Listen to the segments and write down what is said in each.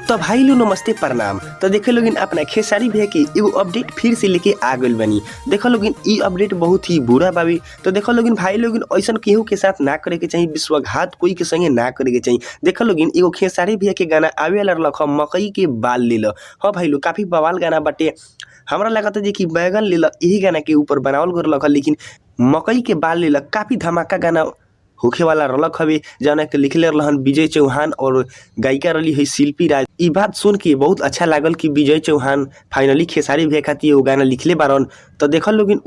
तो भाई लो नमस्ते प्रणाम। तो देखो लोगिन अपना खेसारी भैया के एगो अपडेट फिर से लेके आ गइल बनी। देखो लोगिन ई अपडेट बहुत ही बुरा बावी। तो देखो लोगिन भाई लोगिन ऐसा केहू के साथ ना करे के चाहिए, विश्वासघात कोई के संगे ना करे के चाहिए। देखो लोगिन एगो खेसारी भैया के गाना आवे वाला रख मकई के बाल ले लो। हाँ भाई लोग काफी बवाल गाना बाटे। हमरा लगा था कि बैगन ले लो यही गाना के ऊपर बनावल गल रखा, लेकिन मकई के बाल ले लो काफी धमाका गाना होखे वाला रलक हवे, जौना के लिखले रहन विजय चौहान और गायिका रही है शिल्पी राज। ई बात सुन के बहुत अच्छा लागल कि विजय चौहान फाइनली खेसारी भैया खातिर वो गाना लिखले बारन। तो देखल लोगिन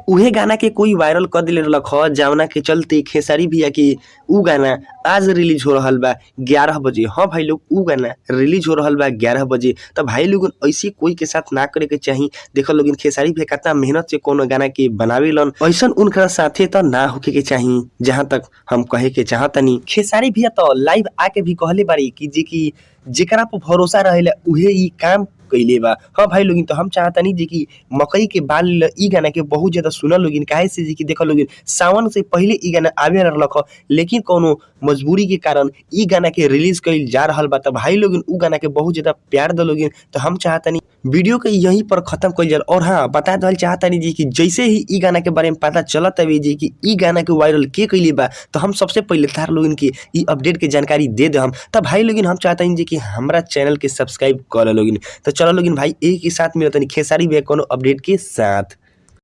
उहे गाना के कोई वायरल कर दिले रलक ह, जौना के चलते खेसारी भैया के उ गाना आज रिलीज हो रहल बा 11 बजे। हाँ भाई लोग उ गाना रिलीज हो रहल बा 11 बजे। तो भाई लोगन ऐसे कोई के साथ ना करे के चाहिए। देखो लोगिन खेसारी भैया कितना मेहनत से कोनो गाना के बनावेलन, ऐसा उनका साथे तो ना होके के चाहिए। जहाँ तक हम कहे के चाहतनी, खेसारी भैया तो लाइव आके भी कहले बारी कि जेकरा पर भरोसा रहेला उहे ई काम कैले बा। हाँ भाई लोगिन तो हम चाहतनी जी कि मकई के बाल ई गाना के बहुत ज्यादा सुनल लोगिन, काहे से जी कि देखो लोगिन सावन से पहले ई गाना आवे रहलक ह, लेकिन कोनो मजबूरी के कारण ई गाना के रिलीज कइल जा रहल बा। तो भाई लोगिन उ गाना के बहुत ज्यादा प्यार दो लोगिन। तो हम चाहतनी वीडियो के यहीं पर खत्म कइल जाए। और हाँ बता दल चाहतनी जी कि जैसे ही ई गाना के बारे में पता चलत हवे जी कि ई गाना के वायरल के कइले बा, तो हम सबसे पहले तार लोगिन के ई अपडेट के जानकारी दे दे हम। तब भाई लोगिन हम चाहतनी जी कि हमरा चैनल के सब्सक्राइब कर लोगिन। तो चलो लोगिन भाई एक ही साथ मिलतनी खेसारी भैया कोनो अपडेट के साथ।